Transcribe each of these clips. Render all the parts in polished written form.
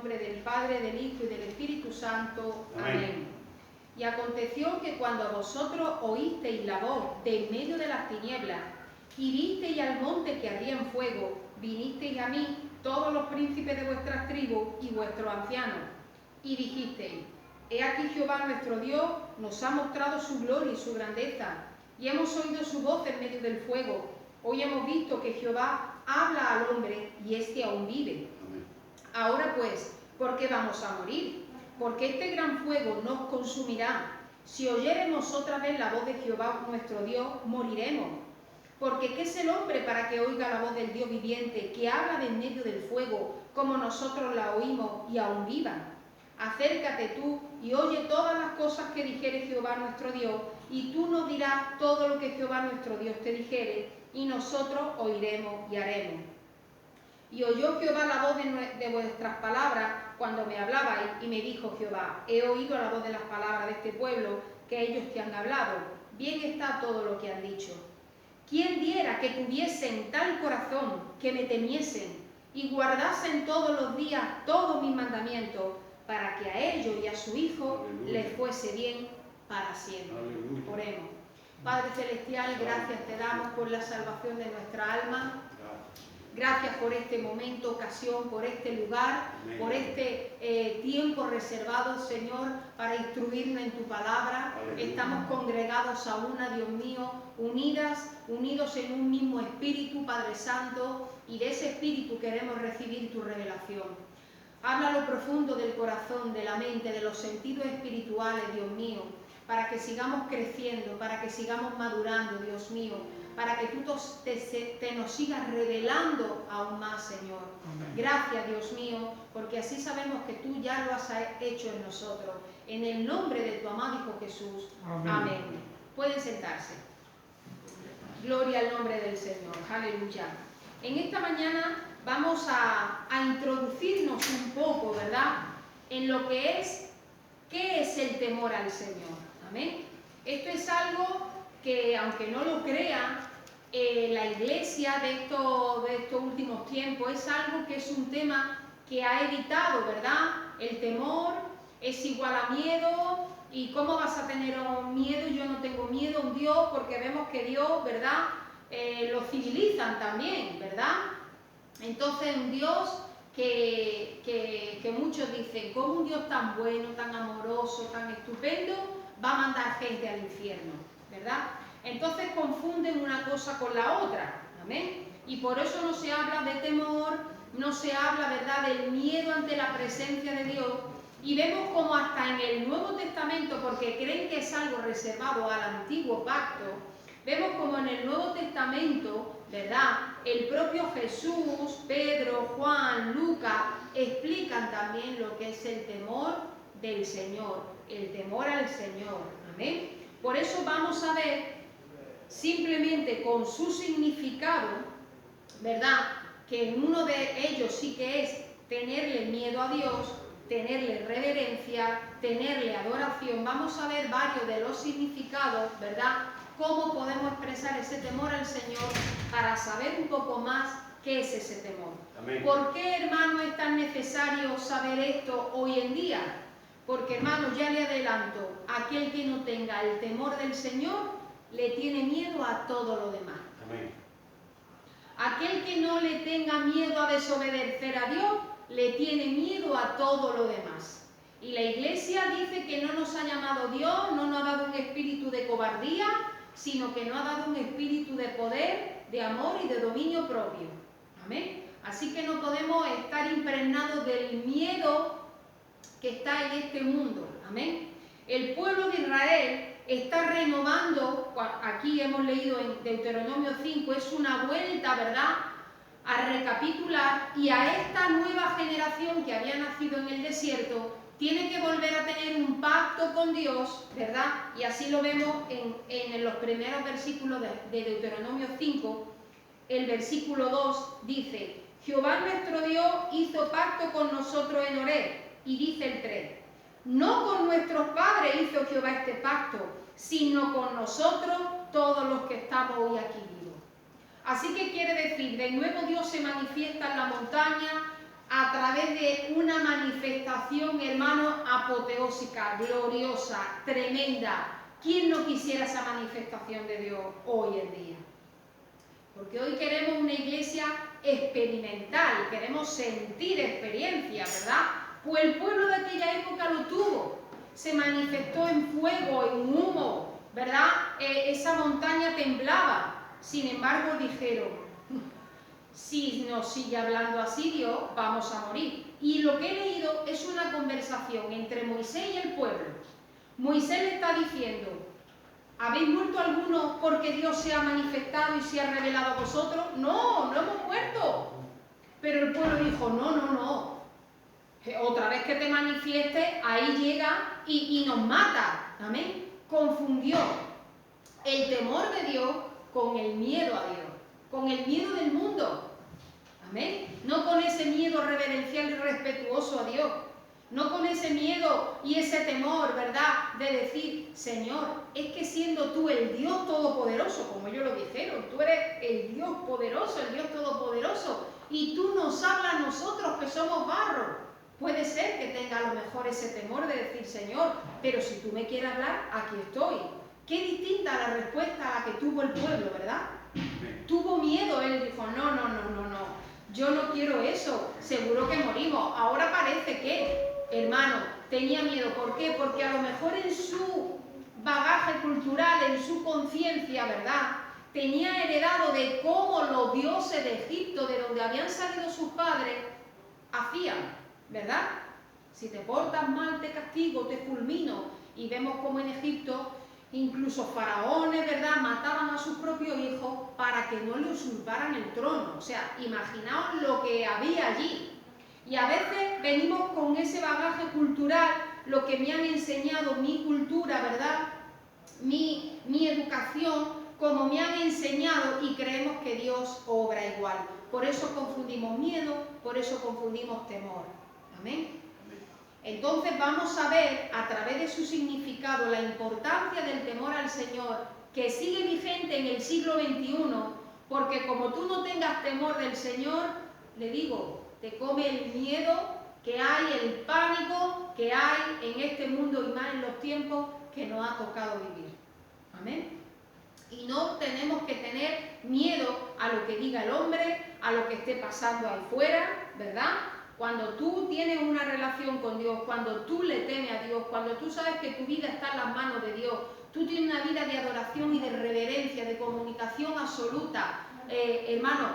nombre del Padre, del Hijo y del Espíritu Santo. Amén. Y aconteció que cuando vosotros oísteis la voz de en medio de las tinieblas, y visteis al monte que ardía en fuego, vinisteis a mí, todos los príncipes de vuestras tribus y vuestros ancianos, y dijisteis: he aquí Jehová nuestro Dios nos ha mostrado su gloria y su grandeza, y hemos oído su voz en medio del fuego. Hoy hemos visto que Jehová habla al hombre, y éste aún vive. Amén. Ahora pues, ¿por qué vamos a morir? Porque este gran fuego nos consumirá. Si oyéremos otra vez la voz de Jehová nuestro Dios, moriremos. Porque ¿qué es el hombre para que oiga la voz del Dios viviente, que habla de en medio del fuego, como nosotros la oímos y aún viva? Acércate tú y oye todas las cosas que dijere Jehová nuestro Dios, y tú nos dirás todo lo que Jehová nuestro Dios te dijere, y nosotros oiremos y haremos. Y oyó Jehová la voz de vuestras palabras cuando me hablabais, y me dijo Jehová: he oído la voz de las palabras de este pueblo que ellos te han hablado. Bien está todo lo que han dicho. ¿Quién diera que tuviesen tal corazón, que me temiesen y guardasen todos los días todos mis mandamientos, para que a ellos y a su Hijo les fuese bien para siempre? Aleluya. Oremos. Padre Celestial, gracias te damos por la salvación de nuestra alma. Gracias por este momento, ocasión, por este lugar, amén, por este tiempo reservado, Señor, para instruirnos en tu palabra. Aleluya. Estamos congregados a una, Dios mío, unidos en un mismo espíritu, Padre Santo, y de ese espíritu queremos recibir tu revelación. Habla a lo profundo del corazón, de la mente, de los sentidos espirituales, Dios mío, para que sigamos creciendo, para que sigamos madurando, Dios mío, para que tú te nos sigas revelando aún más, Señor. Amén. Gracias, Dios mío, porque así sabemos que tú ya lo has hecho en nosotros. En el nombre de tu amado Hijo Jesús. Amén. Amén. Pueden sentarse. Gloria al nombre del Señor. Aleluya. En esta mañana vamos a introducirnos un poco, ¿verdad?, en lo que es, ¿qué es el temor al Señor? Amén. Esto es algo que, aunque no lo crean, la iglesia de estos últimos tiempos es algo que es un tema que ha evitado, ¿verdad? El temor es igual a miedo. ¿Y cómo vas a tener un miedo? Yo no tengo miedo a un Dios, porque vemos que Dios, ¿verdad?, lo civilizan también, ¿verdad? Entonces un Dios que muchos dicen: ¿cómo un Dios tan bueno, tan amoroso, tan estupendo va a mandar gente al infierno? ¿Verdad? Entonces confunden una cosa con la otra. Amén. Y por eso no se habla de temor, no se habla, ¿verdad?, del miedo ante la presencia de Dios. Y vemos como hasta en el Nuevo Testamento, porque creen que es algo reservado al antiguo pacto, vemos como en el Nuevo Testamento, ¿verdad?, el propio Jesús, Pedro, Juan, Lucas explican también lo que es el temor del Señor, el temor al Señor. Amén. Por eso vamos a ver simplemente con su significado, ¿verdad?, que en uno de ellos sí que es tenerle miedo a Dios, tenerle reverencia, tenerle adoración. Vamos a ver varios de los significados, ¿verdad?, cómo podemos expresar ese temor al Señor para saber un poco más qué es ese temor. Amén. ¿Por qué, hermano, es tan necesario saber esto hoy en día? Porque, hermano, ya le adelanto, aquel que no tenga el temor del Señor le tiene miedo a todo lo demás. Amén. Aquel que no le tenga miedo a desobedecer a Dios le tiene miedo a todo lo demás. Y la Iglesia dice que no nos ha llamado Dios, no nos ha dado un espíritu de cobardía, sino que nos ha dado un espíritu de poder, de amor y de dominio propio. Amén. Así que no podemos estar impregnados del miedo que está en este mundo. Amén. El pueblo de Israel está renovando, aquí hemos leído en Deuteronomio 5, es una vuelta, ¿verdad?, a recapitular, y a esta nueva generación que había nacido en el desierto tiene que volver a tener un pacto con Dios, ¿verdad? Y así lo vemos en los primeros versículos de Deuteronomio 5. El versículo 2 dice: Jehová nuestro Dios hizo pacto con nosotros en Horeb. Y dice el 3: no con nuestros padres hizo Jehová este pacto, sino con nosotros, todos los que estamos hoy aquí vivos. Así que quiere decir, de nuevo Dios se manifiesta en la montaña, a través de una manifestación, hermano, apoteósica, gloriosa, tremenda. ¿Quién no quisiera esa manifestación de Dios hoy en día? Porque hoy queremos una iglesia experimental, queremos sentir experiencia, ¿verdad? Pues el pueblo de aquella época lo tuvo, se manifestó en fuego, en humo, ¿verdad? Esa montaña temblaba. Sin embargo, dijeron, si nos sigue hablando así Dios, vamos a morir. Y lo que he leído es una conversación entre Moisés y el pueblo. Moisés le está diciendo, ¿habéis muerto alguno porque Dios se ha manifestado y se ha revelado a vosotros? No, no hemos muerto. Pero el pueblo dijo, no, no, no. Otra vez que te manifiestes, ahí llega y nos mata. Amén. Confundió el temor de Dios con el miedo a Dios, con el miedo del mundo. Amén. No con ese miedo reverencial y respetuoso a Dios. No con ese miedo y ese temor, ¿verdad? De decir, Señor, es que siendo tú el Dios Todopoderoso, como ellos lo dijeron, tú eres el Dios poderoso, el Dios Todopoderoso, y tú nos hablas a nosotros que somos barro. Puede ser que tenga a lo mejor ese temor de decir, Señor, pero si tú me quieres hablar, aquí estoy. Qué distinta la respuesta a la que tuvo el pueblo, ¿verdad? Tuvo miedo, él dijo, no, no, no, no, no, yo no quiero eso, seguro que morimos. Ahora parece que, hermano, tenía miedo. ¿Por qué? Porque a lo mejor en su bagaje cultural, en su conciencia, ¿verdad?, tenía heredado de cómo los dioses de Egipto, de donde habían salido sus padres, hacían, ¿verdad? Si te portas mal te castigo, te fulmino. Y vemos como en Egipto incluso faraones, ¿verdad?, mataban a sus propios hijos para que no le usurparan el trono. O sea, imaginaos lo que había allí. Y a veces venimos con ese bagaje cultural, lo que me han enseñado, mi cultura, ¿verdad?, mi educación, como me han enseñado, y creemos que Dios obra igual. Por eso confundimos miedo, por eso confundimos temor. Amén. Entonces vamos a ver a través de su significado la importancia del temor al Señor, que sigue vigente en el siglo XXI, porque como tú no tengas temor del Señor, le digo, te come el miedo que hay, el pánico que hay en este mundo y más en los tiempos que nos ha tocado vivir. Amén. Y no tenemos que tener miedo a lo que diga el hombre, a lo que esté pasando ahí fuera, ¿verdad? Cuando tú tienes una relación con Dios, cuando tú le temes a Dios, cuando tú sabes que tu vida está en las manos de Dios, tú tienes una vida de adoración y de reverencia, de comunicación absoluta, hermano,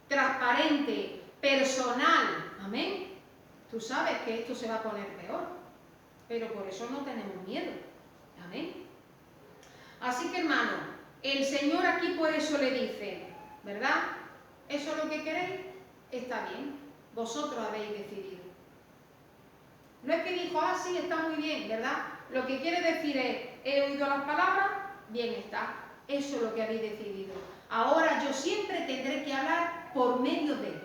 transparente, personal, amén. Tú sabes que esto se va a poner peor, pero por eso no tenemos miedo, amén. Así que, hermano, el Señor aquí por eso le dice, ¿verdad? ¿Eso es lo que queréis? Está bien, vosotros habéis decidido. No es que dijo, ah, sí, está muy bien, ¿verdad? Lo que quiere decir es, he oído las palabras, bien está, eso es lo que habéis decidido. Ahora yo siempre tendré que hablar por medio de.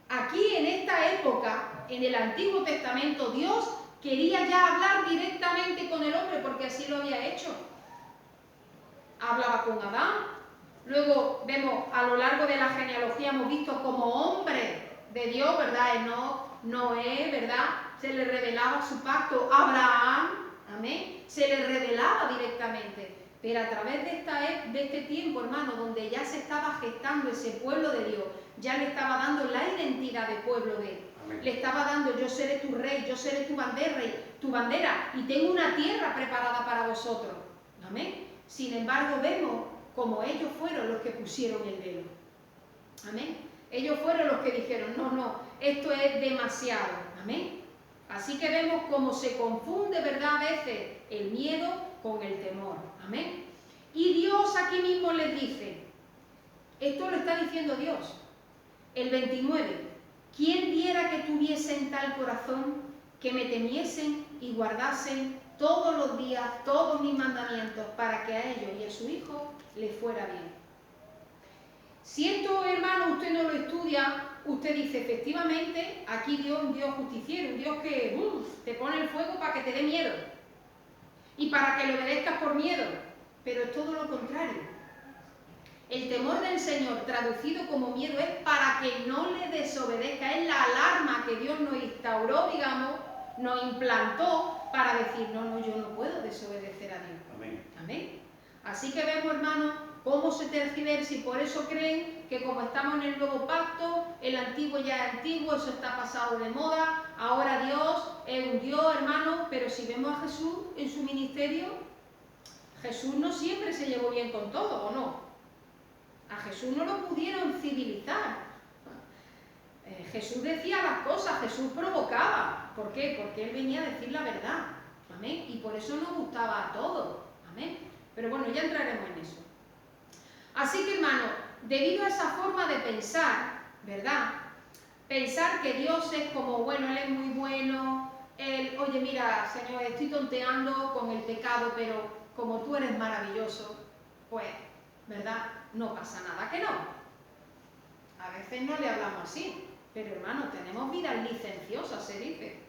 Aquí en esta época, en el Antiguo Testamento, Dios quería ya hablar directamente con el hombre porque así lo había hecho. Hablaba con Adán, luego vemos a lo largo de la genealogía, hemos visto como hombre de Dios, ¿verdad? Noé, ¿verdad? Se le revelaba su pacto. Abraham, amén, se le revelaba directamente. Pero a través de este tiempo, hermano, donde ya se estaba gestando ese pueblo de Dios, ya le estaba dando la identidad de pueblo de él. Amén. Le estaba dando, yo seré tu rey, yo seré tu bandera, y tengo una tierra preparada para vosotros. Amén. Sin embargo, vemos como ellos fueron los que pusieron el velo. Amén. Ellos fueron los que dijeron, no, no, esto es demasiado. Amén. Así que vemos cómo se confunde, ¿verdad?, a veces el miedo con el temor. Amén. Y Dios aquí mismo les dice, esto lo está diciendo Dios, el 29, ¿quién diera que tuviesen tal corazón que me temiesen y guardasen todos los días, todos mis mandamientos, para que a ellos y a su hijo les fuera bien? Si esto, hermano, usted no lo estudia, usted dice, efectivamente, aquí Dios es un Dios justiciero, un Dios que te pone el fuego para que te dé miedo y para que le obedezcas por miedo, pero es todo lo contrario. El temor del Señor, traducido como miedo, es para que no le desobedezca. Es la alarma que Dios nos instauró, digamos, nos implantó para decir, no, yo no puedo desobedecer a Dios. Amén. Amén. Así que vemos, hermanos, cómo se tergiversa, y por eso creen que como estamos en el nuevo pacto, el antiguo ya es antiguo, eso está pasado de moda, ahora Dios es un Dios, hermano. Pero si vemos a Jesús en su ministerio, Jesús no siempre se llevó bien con todo, ¿o no? A Jesús no lo pudieron civilizar. Jesús decía las cosas, Jesús provocaba. ¿Por qué? Porque Él venía a decir la verdad. Amén. Y por eso nos gustaba a todos. Amén. Pero bueno, ya entraremos en eso. Así que, hermano, debido a esa forma de pensar, ¿verdad? Pensar que Dios es como, bueno, Él es muy bueno, Él, oye, mira, Señor, estoy tonteando con el pecado, pero como tú eres maravilloso, pues, ¿verdad? No pasa nada que no. A veces no le hablamos así, pero hermano, tenemos vidas licenciosas, se dice.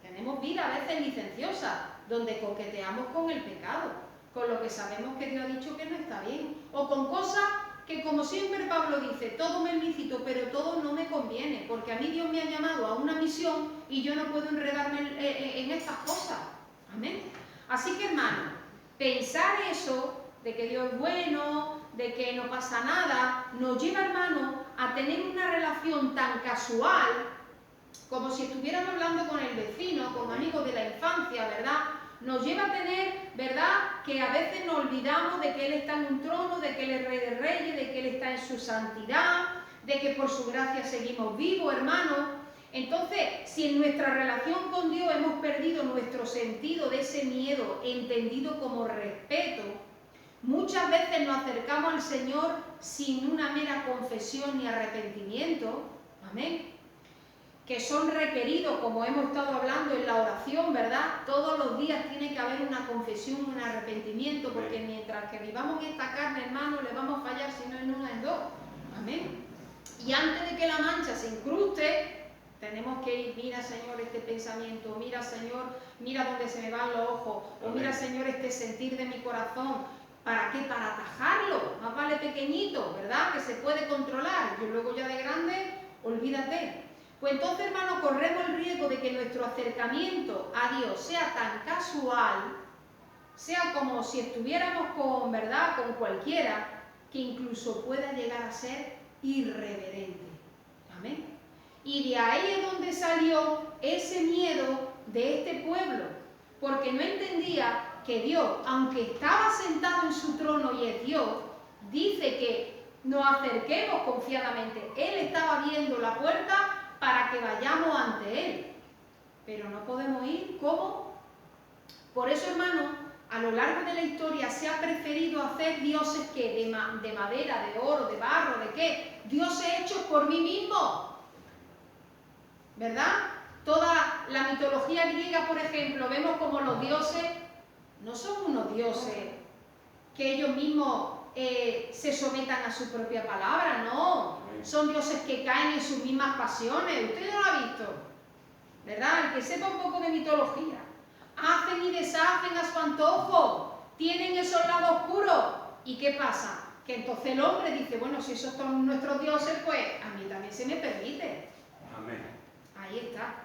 Tenemos vida a veces licenciosa, donde coqueteamos con el pecado, con lo que sabemos que Dios ha dicho que no está bien, o con cosas que, como siempre Pablo dice, todo me es lícito, pero todo no me conviene, porque a mí Dios me ha llamado a una misión y yo no puedo enredarme en estas cosas. Amén. Así que, hermano, pensar eso de que Dios es bueno, de que no pasa nada, nos lleva, hermano, a tener una relación tan casual, como si estuviéramos hablando con el vecino, con amigos de la infancia, ¿verdad? Nos lleva a tener, ¿verdad?, que a veces nos olvidamos de que Él está en un trono, de que Él es Rey de Reyes, de que Él está en su santidad, de que por su gracia seguimos vivos, hermanos. Entonces, si en nuestra relación con Dios hemos perdido nuestro sentido de ese miedo, entendido como respeto, muchas veces nos acercamos al Señor sin una mera confesión ni arrepentimiento, amén, que son requeridos, como hemos estado hablando en la oración, ¿verdad? Todos los días tiene que haber una confesión, un arrepentimiento, porque mientras que vivamos en esta carne, hermano, le vamos a fallar si no en una, en dos. Amén. Y antes de que la mancha se incruste, tenemos que ir, mira, Señor, este pensamiento, mira, Señor, mira dónde se me van los ojos, o mira, Señor, este sentir de mi corazón. ¿Para qué? Para atajarlo. Más vale pequeñito, ¿verdad? Que se puede controlar. Y luego ya de grande, olvídate. Pues entonces, hermano, corremos el riesgo de que nuestro acercamiento a Dios sea tan casual, sea como si estuviéramos con, ¿verdad?, con cualquiera, que incluso pueda llegar a ser irreverente. Amén. Y de ahí es donde salió ese miedo de este pueblo, porque no entendía que Dios, aunque estaba sentado en su trono y es Dios, dice que nos acerquemos confiadamente. Él estaba viendo la puerta para que vayamos ante Él, pero no podemos ir, ¿cómo? Por eso, hermano, a lo largo de la historia se ha preferido hacer dioses que de madera, de oro, de barro, ¿de qué? Dioses hechos por mí mismo, ¿verdad? Toda la mitología griega, por ejemplo, vemos como los dioses no son unos dioses que ellos mismos se sometan a su propia palabra, no. Son dioses que caen en sus mismas pasiones. Usted no lo ha visto, ¿verdad? El que sepa un poco de mitología. Hacen y deshacen a su antojo. Tienen esos lados oscuros. ¿Y qué pasa? Que entonces el hombre dice, bueno, si esos son nuestros dioses, pues a mí también se me permite. Amén. Ahí está.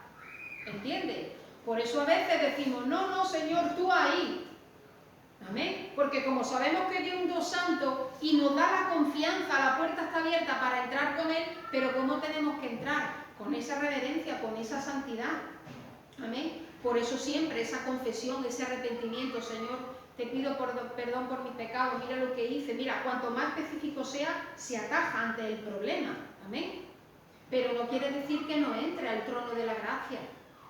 ¿Entiende? Por eso a veces decimos, no, Señor, tú ahí. Amén. Porque como sabemos que Dios es un Dios santo y nos da la confianza, la puerta está abierta para entrar con Él, pero ¿cómo tenemos que entrar? Con esa reverencia, con esa santidad. Amén. Por eso siempre esa confesión, ese arrepentimiento, Señor, te pido perdón por mis pecados, mira lo que hice. Mira, cuanto más específico sea, se ataja ante el problema. Amén. Pero no quiere decir que no entre al trono de la gracia.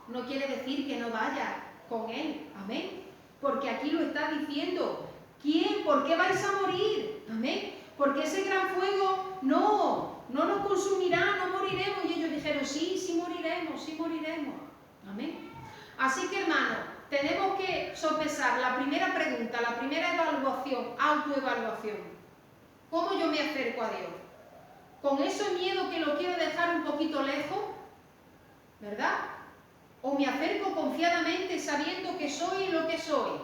No quiere decir que no vaya con Él. Amén. Porque aquí lo está diciendo. ¿Quién? ¿Por qué vais a morir? Amén. Porque ese gran fuego no nos consumirá, no moriremos. Y ellos dijeron, sí moriremos, sí moriremos. Amén. Así que, hermano, tenemos que sopesar la primera pregunta, la primera evaluación, autoevaluación. ¿Cómo yo me acerco a Dios? ¿Con ese miedo que lo quiero dejar un poquito lejos? ¿Verdad? ¿O me acerco confiadamente sabiendo que soy lo que soy?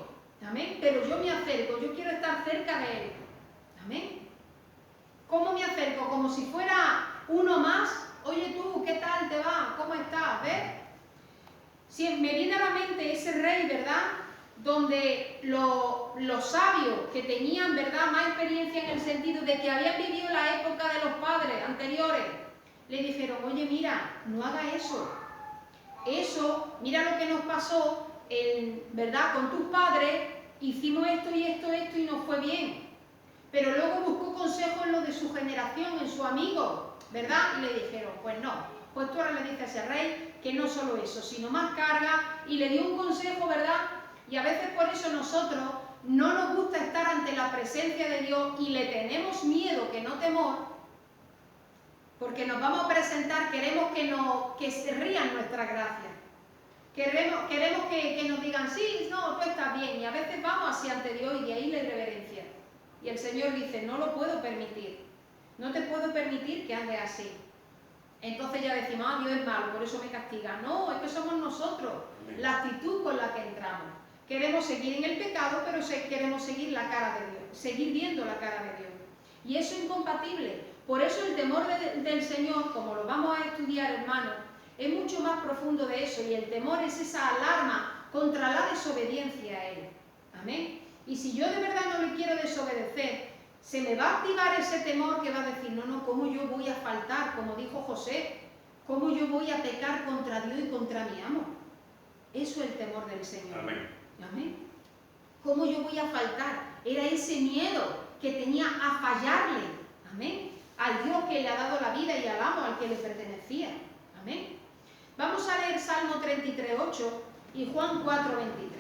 Amén. Pero yo me acerco, yo quiero estar cerca de Él. Amén. ¿Cómo me acerco? Como si fuera uno más. Oye tú, ¿qué tal te va? ¿Cómo estás? ¿Ves? Si me viene a la mente ese rey, ¿verdad? Donde los sabios que tenían, ¿verdad?, más experiencia en el sentido de que habían vivido la época de los padres anteriores, le dijeron, oye, mira, no hagas eso. Eso, mira lo que nos pasó, ¿verdad?, con tus padres, hicimos esto y esto y nos fue bien. Pero luego buscó consejo en lo de su generación, en su amigo, ¿verdad? Y le dijeron, pues no, pues tú ahora le dices a ese rey que no solo eso, sino más carga, y le dio un consejo, ¿verdad? Y a veces por eso nosotros no nos gusta estar ante la presencia de Dios y le tenemos miedo, que no temor, porque nos vamos a presentar, queremos que se rían nuestra gracia. Queremos que nos digan, sí, no, tú estás bien, y a veces vamos así ante Dios y de ahí la irreverencia. Y el Señor dice, no lo puedo permitir, no te puedo permitir que andes así. Entonces ya decimos, ah, Dios es malo, por eso me castiga. No, es que somos nosotros, la actitud con la que entramos. Queremos seguir en el pecado, pero queremos seguir la cara de Dios, seguir viendo la cara de Dios. Y eso es incompatible. Por eso el temor del Señor, como lo vamos a estudiar, hermanos, es mucho más profundo de eso. Y el temor es esa alarma contra la desobediencia a Él. Amén. Y si yo de verdad no le quiero desobedecer, se me va a activar ese temor que va a decir, no, ¿cómo yo voy a faltar? Como dijo José, ¿cómo yo voy a pecar contra Dios y contra mi amo? Eso es el temor del Señor. Amén. Amén. ¿Cómo yo voy a faltar? Era ese miedo que tenía a fallarle. Amén. Al Dios que le ha dado la vida y al amo al que le pertenecía. Amén. Vamos a leer Salmo 33:8 y Juan 4:23.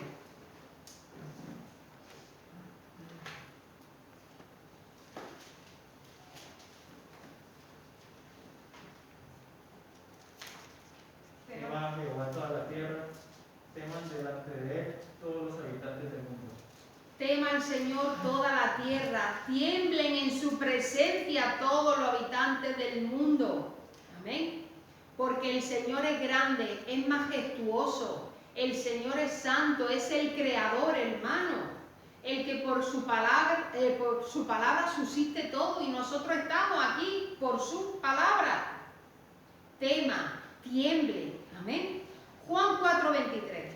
Tema Jehová toda la tierra, teman delante de él todos los habitantes del mundo. Tema al Señor toda la tierra, tiemblen en su presencia todos los habitantes del mundo. Amén. Porque el Señor es grande, es majestuoso, el Señor es santo, es el creador, hermano. El que por su palabra subsiste todo y nosotros estamos aquí por su palabra. Tema, tiemble. Amén. Juan 4:23.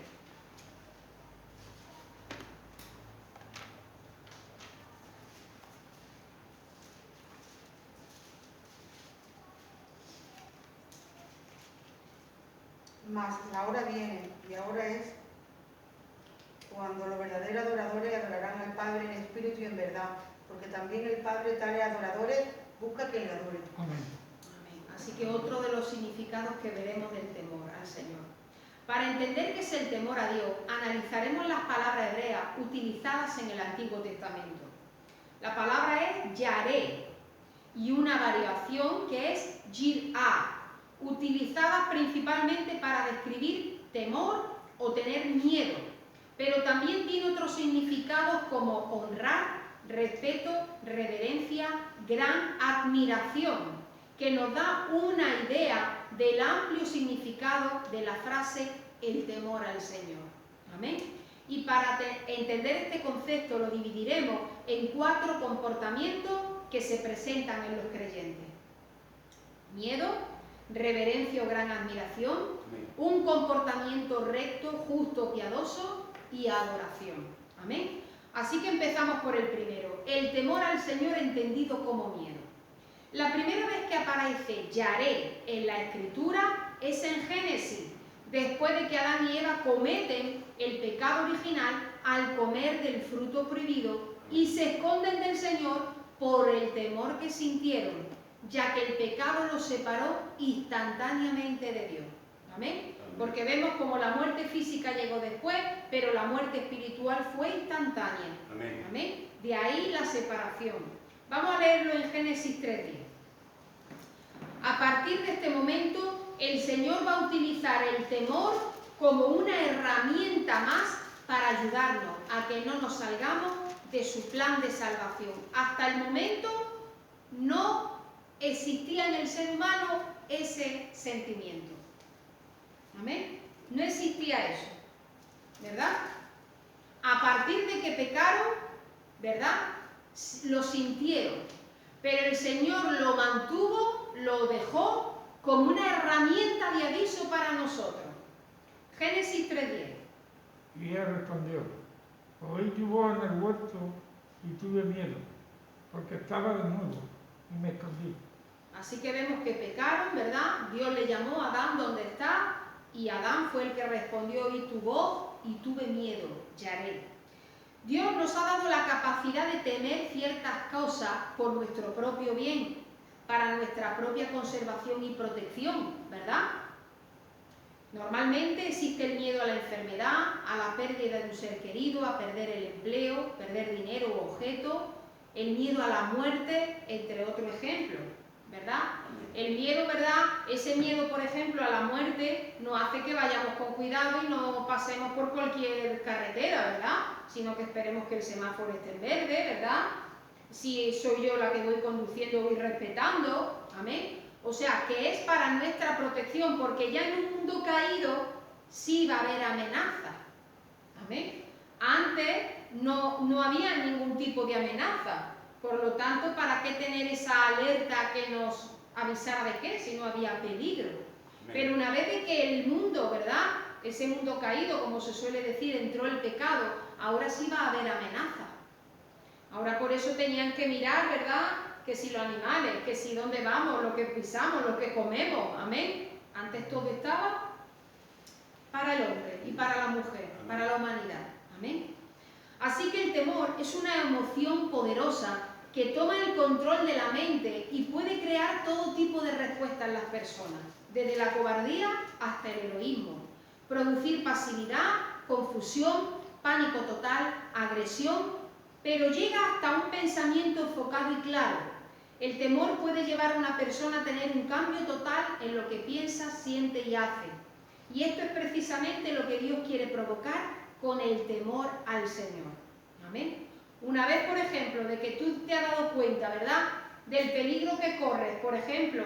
Mas la hora viene, y ahora es, cuando los verdaderos adoradores adorarán al Padre en espíritu y en verdad, porque también el Padre tales adoradores busca que le adoren. Amén. Así que otro de los significados que veremos del temor al Señor. Para entender qué es el temor a Dios, analizaremos las palabras hebreas utilizadas en el Antiguo Testamento. La palabra es yaré y una variación que es yirá, utilizadas principalmente para describir temor o tener miedo, pero también tiene otros significados como honrar, respeto, reverencia, gran admiración, que nos da una idea del amplio significado de la frase el temor al Señor. Amén. Y para entender este concepto lo dividiremos en 4 comportamientos que se presentan en los creyentes. Miedo, reverencia o gran admiración, un comportamiento recto, justo, piadoso y adoración. Amén. Así que empezamos por el primero, el temor al Señor entendido como miedo. La primera vez que aparece yaré en la Escritura es en Génesis, después de que Adán y Eva cometen el pecado original al comer del fruto prohibido y se esconden del Señor por el temor que sintieron, ya que el pecado los separó instantáneamente de Dios. ¿Amén? Porque vemos como la muerte física llegó después, pero la muerte espiritual fue instantánea. Amén. ¿Amén? De ahí la separación. Vamos a leerlo en Génesis 3:10. A partir de este momento, el Señor va a utilizar el temor como una herramienta más para ayudarnos a que no nos salgamos de su plan de salvación. Hasta el momento no existía en el ser humano ese sentimiento. ¿Amén? No existía eso, ¿verdad? A partir de que pecaron, ¿verdad? lo sintieron, pero el Señor lo mantuvo, lo dejó como una herramienta de aviso para nosotros. Génesis 3:10. Y ella respondió, oí tu voz en el huerto y tuve miedo, porque estaba desnudo y me escondí. Así que vemos que pecaron, ¿verdad? Dios le llamó a Adán donde está, y Adán fue el que respondió, oí tu voz y tuve miedo, Yaré. Dios nos ha dado la capacidad de temer ciertas cosas por nuestro propio bien, para nuestra propia conservación y protección, ¿verdad? Normalmente existe el miedo a la enfermedad, a la pérdida de un ser querido, a perder el empleo, perder dinero u objeto, el miedo a la muerte, entre otros ejemplos, ¿verdad? El miedo, ¿verdad? Ese miedo, por ejemplo, a la muerte nos hace que vayamos con cuidado y no pasemos por cualquier carretera, ¿verdad? Sino que esperemos que el semáforo esté en verde, ¿verdad? Si soy yo la que voy conduciendo, voy respetando, ¿amén? O sea, que es para nuestra protección, porque ya en un mundo caído sí va a haber amenaza. ¿Amén? Antes no había ningún tipo de amenaza. Por lo tanto, ¿para qué tener esa alerta que nos avisara de qué? Si no había peligro. Pero una vez de que el mundo, ¿verdad? Ese mundo caído, como se suele decir, entró el pecado, ahora sí va a haber amenaza. Ahora por eso tenían que mirar, ¿verdad? Que si los animales, que si dónde vamos, lo que pisamos, lo que comemos, amén. Antes todo estaba para el hombre y para la mujer, para la humanidad, amén. Así que el temor es una emoción poderosa que toma el control de la mente y puede crear todo tipo de respuestas en las personas, desde la cobardía hasta el heroísmo, producir pasividad, confusión, pánico total, agresión, pero llega hasta un pensamiento enfocado y claro. El temor puede llevar a una persona a tener un cambio total en lo que piensa, siente y hace. Y esto es precisamente lo que Dios quiere provocar con el temor al Señor. Amén. Una vez, por ejemplo, de que tú te has dado cuenta, ¿verdad?, del peligro que corres, por ejemplo,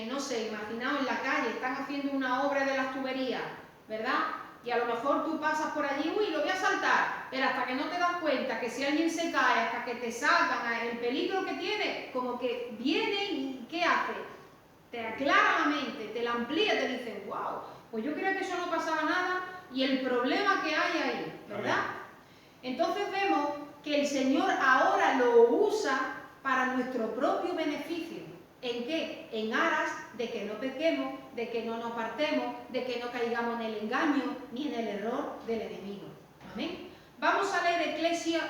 no sé, imaginaos en la calle, están haciendo una obra de las tuberías, ¿verdad? Y a lo mejor tú pasas por allí, uy, lo voy a saltar, pero hasta que no te das cuenta que si alguien se cae, hasta que te salgan el peligro que tiene, como que viene y ¿qué hace? Te aclara la mente, te la amplía, te dice, wow, pues yo creía que eso no pasaba nada y el problema que hay ahí, ¿verdad? Entonces vemos que el Señor ahora lo usa para nuestro propio beneficio. ¿En qué? En aras de que no pequemos, de que no nos apartemos, de que no caigamos en el engaño ni en el error del enemigo. Amén. Vamos a leer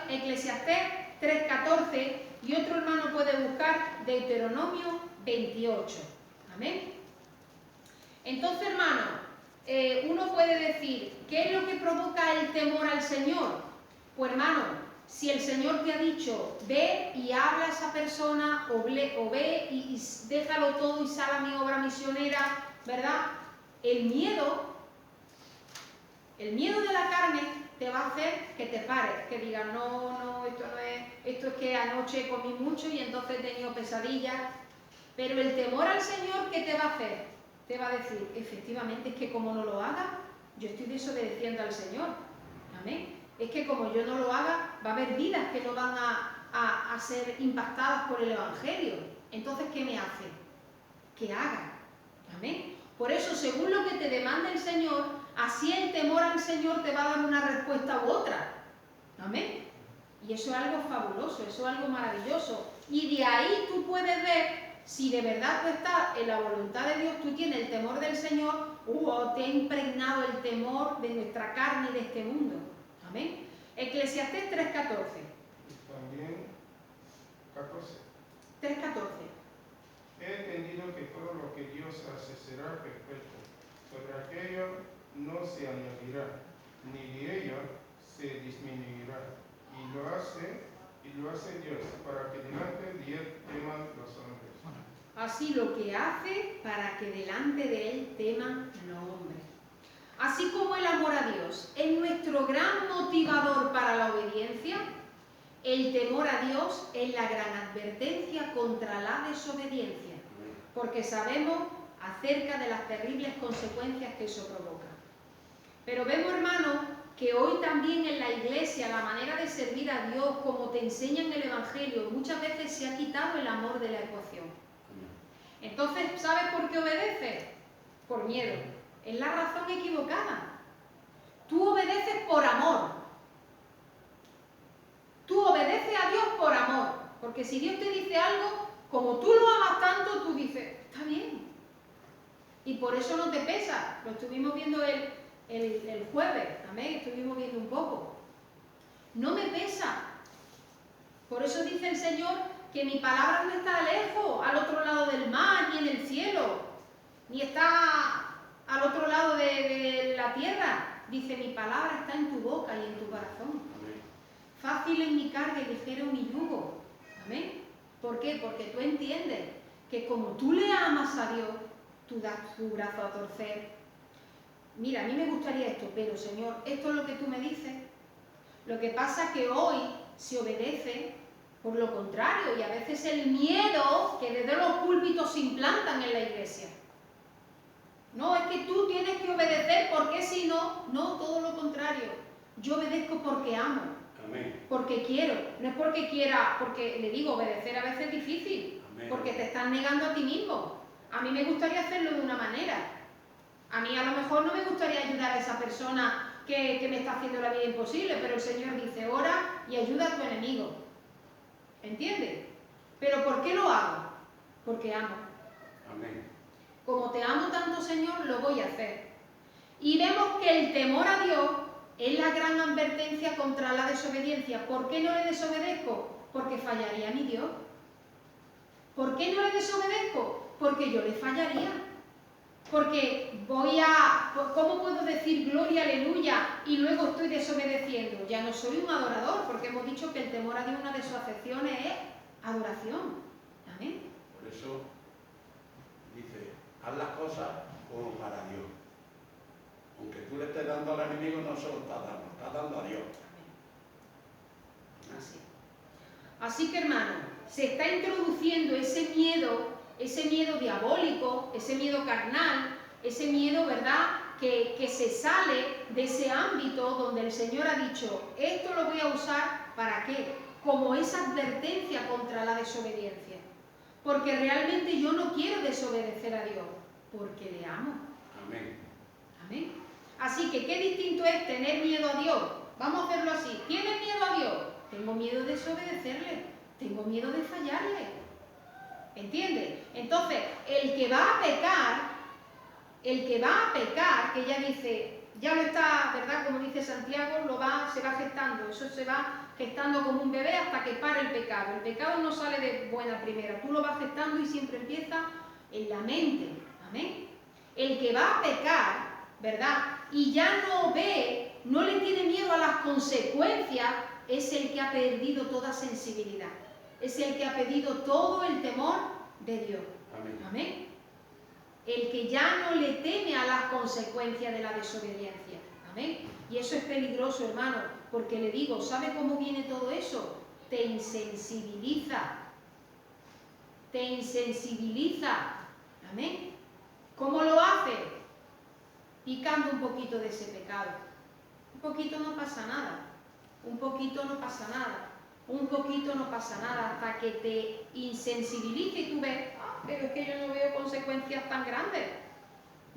Eclesiastés 3:14 y otro hermano puede buscar Deuteronomio 28. Amén. Entonces, hermano, uno puede decir, ¿qué es lo que provoca el temor al Señor? Pues, hermano, si el Señor te ha dicho, ve y habla a esa persona, o ve y déjalo todo y sal a mi obra misionera, ¿verdad? El miedo de la carne te va a hacer que te pares, que digas, no, esto no es, esto es que anoche comí mucho y entonces he tenido pesadillas. Pero el temor al Señor, ¿qué te va a hacer? Te va a decir, efectivamente, es que como no lo haga, yo estoy desobedeciendo al Señor. Amén. Es que como yo no lo haga, va a haber vidas que no van a ser impactadas por el Evangelio. Entonces, ¿qué me hace? Que haga. Amén. Por eso, según lo que te demanda el Señor, así el temor al Señor te va a dar una respuesta u otra. Amén. Y eso es algo fabuloso, eso es algo maravilloso. Y de ahí tú puedes ver si de verdad tú estás en la voluntad de Dios, tú tienes el temor del Señor, o te ha impregnado el temor de nuestra carne y de este mundo. Amén. Eclesiastés 3:14. También 14. 3:14. He entendido que todo lo que Dios hace será perfecto. Sobre aquello no se añadirá, ni de ello se disminuirá. Y lo hace Dios, para que delante de él teman los hombres. Así lo que hace para que delante de él teman los hombres. Así como el amor a Dios es nuestro gran motivador para la obediencia, el temor a Dios es la gran advertencia contra la desobediencia, porque sabemos acerca de las terribles consecuencias que eso provoca. Pero vemos, hermanos, que hoy también en la iglesia, la manera de servir a Dios, como te enseña en el Evangelio, muchas veces se ha quitado el amor de la ecuación. Entonces, ¿sabes por qué obedeces? Por miedo. Es la razón equivocada. Tú obedeces por amor. Tú obedeces a Dios por amor. Porque si Dios te dice algo, como tú lo amas tanto, tú dices, está bien. Y por eso no te pesa. Lo estuvimos viendo el jueves, amén, estuvimos viendo un poco. No me pesa. Por eso dice el Señor que mi palabra no está lejos, al otro lado del mar, ni en el cielo, ni está al otro lado de la tierra. Dice, mi palabra está en tu boca y en tu corazón. Amén. Fácil es mi carga y ligero mi yugo. Amén. ¿Por qué? Porque tú entiendes que como tú le amas a Dios, tú das tu brazo a torcer. Mira, a mí me gustaría esto, pero Señor, esto es lo que tú me dices. Lo que pasa es que hoy se obedece por lo contrario, y a veces el miedo que desde los púlpitos se implantan en la iglesia. No, es que tú tienes que obedecer porque si no, no, todo lo contrario. Yo obedezco porque amo. Amén. Porque quiero, no es porque quiera, porque le digo, obedecer a veces es difícil. Amén. Porque te estás negando a ti mismo. A mí me gustaría hacerlo de una manera. A mí a lo mejor no me gustaría ayudar a esa persona que me está haciendo la vida imposible, pero el Señor dice, ora y ayuda a tu enemigo. ¿Entiendes? ¿Pero por qué lo hago? Porque amo. Amén. Como te amo tanto, Señor, lo voy a hacer. Y vemos que el temor a Dios es la gran advertencia contra la desobediencia. ¿Por qué no le desobedezco? Porque fallaría a mi Dios. ¿Por qué no le desobedezco? Porque yo le fallaría. Porque ¿cómo puedo decir gloria, aleluya, y luego estoy desobedeciendo? Ya no soy un adorador, porque hemos dicho que el temor a Dios, una de sus acepciones es adoración. Amén. Por eso dice, haz las cosas como para Dios. Aunque tú le estés dando al enemigo, no se lo estás dando a Dios. Amén. Así que, hermano, se está introduciendo ese miedo diabólico, ese miedo carnal, ese miedo, ¿verdad?, que se sale de ese ámbito donde el Señor ha dicho, esto lo voy a usar, ¿para qué? Como esa advertencia contra la desobediencia. Porque realmente yo no quiero desobedecer a Dios, porque le amo. Amén. Amén. Así que, ¿qué distinto es tener miedo a Dios? Vamos a hacerlo así. ¿Tienes miedo a Dios? Tengo miedo de desobedecerle. Tengo miedo de fallarle. ¿Entiendes? Entonces, el que va a pecar, que ya dice, ya lo está, ¿verdad? Como dice Santiago, se va gestando. Eso se va gestando como un bebé hasta que para el pecado. El pecado no sale de buena primera. Tú lo vas gestando y siempre empieza en la mente. Amén. El que va a pecar, ¿verdad?, y ya no le tiene miedo a las consecuencias, es el que ha perdido toda sensibilidad. Es el que ha perdido todo el temor de Dios. Amén. Amén. El que ya no le teme a las consecuencias de la desobediencia. Amén. Y eso es peligroso, hermano, porque le digo, ¿sabe cómo viene todo eso? Te insensibiliza. Te insensibiliza. Amén. ¿Cómo lo hace? Picando un poquito de ese pecado. Un poquito no pasa nada. Un poquito no pasa nada. Un poquito no pasa nada hasta que te insensibilice y tú ves, pero es que yo no veo consecuencias tan grandes.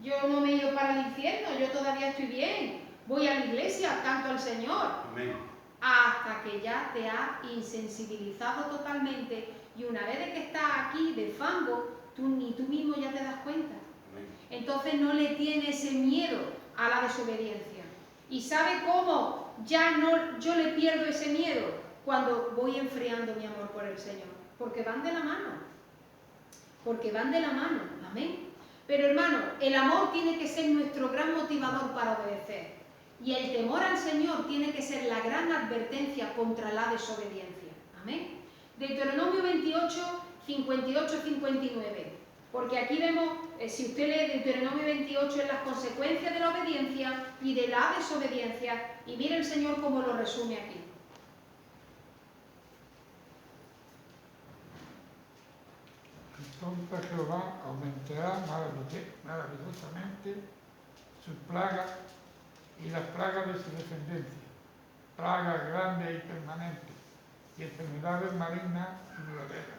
Yo no me he ido para el infierno, yo todavía estoy bien. Voy a la iglesia, canto al Señor. Amén. Hasta que ya te ha insensibilizado totalmente y una vez de que estás aquí de fango, ni tú mismo ya te das cuenta. Amén. Entonces no le tienes ese miedo a la desobediencia. ¿Y sabe cómo yo le pierdo ese miedo? Cuando voy enfriando mi amor por el Señor. Porque van de la mano. Porque van de la mano. Amén. Pero hermano, el amor tiene que ser nuestro gran motivador para obedecer. Y el temor al Señor tiene que ser la gran advertencia contra la desobediencia. Amén. Deuteronomio 28, 58-59. Porque aquí vemos, si usted lee Deuteronomio 28, en las consecuencias de la obediencia y de la desobediencia. Y mire el Señor cómo lo resume aquí. Entonces Jehová aumentará maravillosamente sus plagas y las plagas de su descendencia, plagas grandes y permanentes, y enfermedades malignas y duraderas.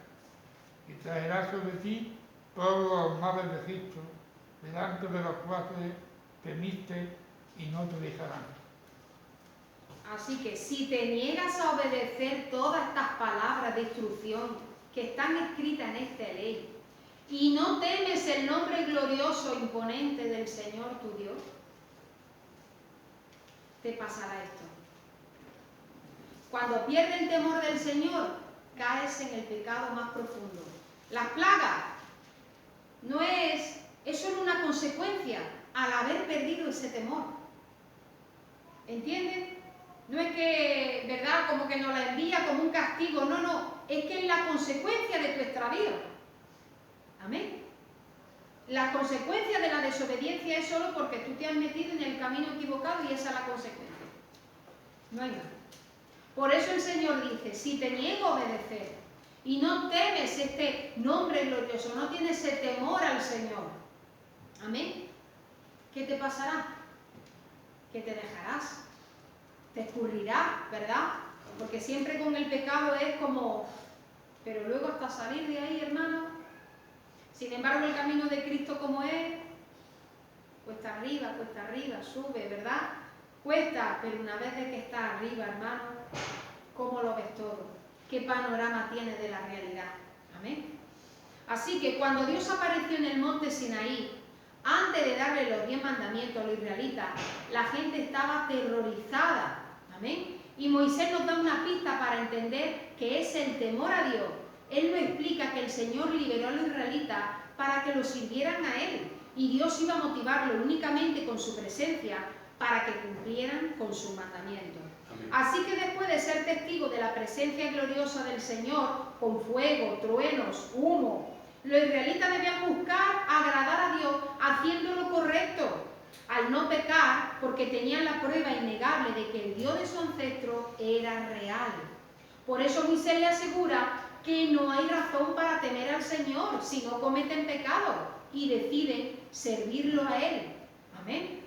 Y traerá sobre ti todos los males de Egipto, delante de los cuales temiste y no te dejarán. Así que si te niegas a obedecer todas estas palabras de instrucción que están escritas en esta ley, y no temes el nombre glorioso e imponente del Señor tu Dios, te pasará esto. Cuando pierdes el temor del Señor, caes en el pecado más profundo. Las plagas es solo una consecuencia al haber perdido ese temor. ¿Entienden? No es que, ¿verdad?, como que nos la envía como un castigo, no, es que es la consecuencia de tu extravío. Amén. La consecuencia de la desobediencia es solo porque tú te has metido en el camino equivocado y esa es la consecuencia. No hay más. Por eso el Señor dice, si te niego a obedecer y no temes este nombre glorioso, no tienes ese temor al Señor, amén, ¿qué te pasará? Que te dejarás, te escurrirás, ¿verdad? Porque siempre con el pecado es como, pero luego hasta salir de ahí, hermano. Sin embargo, el camino de Cristo como es, cuesta arriba, sube, ¿verdad? Cuesta, pero una vez de que estás arriba, hermano, ¿cómo lo ves todo? ¿Qué panorama tienes de la realidad? Amén. Así que cuando Dios apareció en el monte Sinaí, antes de darle los 10 mandamientos a los israelitas, la gente estaba aterrorizada. Amén. Y Moisés nos da una pista para entender que es el temor a Dios. Él nos explica que el Señor liberó a los israelitas para que lo sirvieran a Él. Y Dios iba a motivarlo únicamente con su presencia para que cumplieran con sus mandamientos. Amén. Así que después de ser testigo de la presencia gloriosa del Señor, con fuego, truenos, humo, los israelitas debían buscar agradar a Dios haciendo lo correcto, al no pecar, porque tenían la prueba innegable de que el Dios de su ancestro era real. Por eso Moisés le asegura que no hay razón para temer al Señor si no cometen pecado y deciden servirlo a Él. Amén.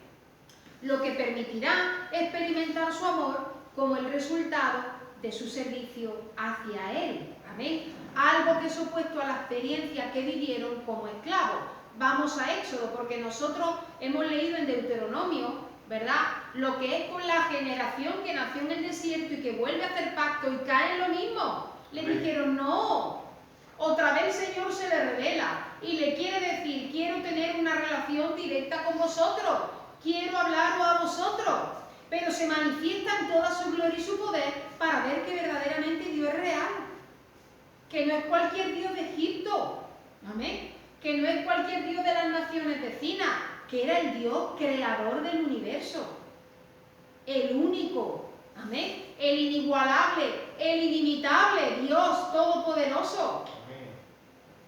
Lo que permitirá experimentar su amor como el resultado de su servicio hacia Él. Amén. Algo que es opuesto a la experiencia que vivieron como esclavos. Vamos a Éxodo, porque nosotros hemos leído en Deuteronomio, ¿verdad?, lo que es con la generación que nació en el desierto y que vuelve a hacer pacto y cae en lo mismo. Le dijeron, no, otra vez el Señor se le revela y le quiere decir, quiero tener una relación directa con vosotros, quiero hablaros a vosotros, pero se manifiesta en toda su gloria y su poder para ver que verdaderamente Dios es real, que no es cualquier Dios de Egipto, amén, que no es cualquier Dios de las naciones vecinas, que era el Dios creador del universo, el único, amén, el inigualable, el inimitable, Dios todopoderoso.